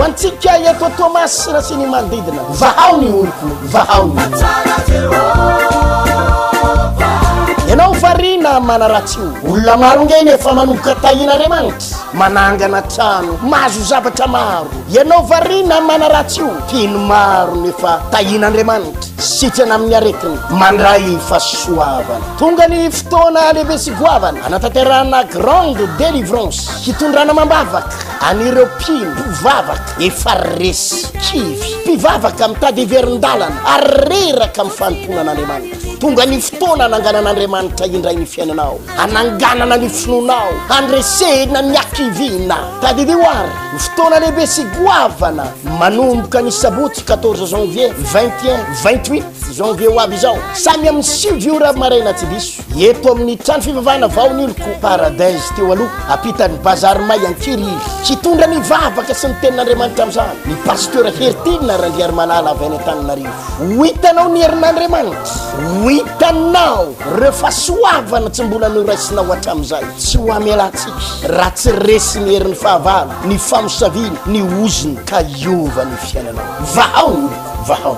antsika eto Thomas sy ny manodidina vahao ny oloko vahao ianao varina manaratsy olona maro ngeny efa manomboka tahin'Andriamanitra manangana trano mahazo zavatra maro ianao varina manaratsy tino maro nefa tahin'Andriamanitra sitrana amin'ny aretiny mandray fahasoavana tonga ny fotoana lehibe sy goavana anatanterahana grande délivrance hitondrana mambavaka anireo mpivavaka efa resy kivy mpivavaka mitady heverin-dalana ary reraka amin'ny fanomponan'Andriamanitra tonga ny fotoana ananganan'Andriamanitra indray ny fiainanao ananganana ny finonao andresena ny akivina tadidio ary ny fotoana lehibe sy goavana manomboka ny sabotsy 14 janvier 21-28 janvier ho avy izao samy amin'ny 7 ora maraina tsy diso eto amin'ny trano fivavahana vao ny oloko paradise teo aloha apitan'ny bazary may ankiriry kitondra ny vavaka sy ny tenin'Andriamanitra amin'izany ny pasteur Hertina Randriary Malala avy any Antananarivo ho hitanao ny herin'Andriamanitra ho hitanao reo fahasoavana tsy mbola noraisinao hatramin'izay tsy ho amelantsika raha tsy resy ny herin'ny fahavalo ny famosaviana ny oziny ka iova ny fiainanao vahao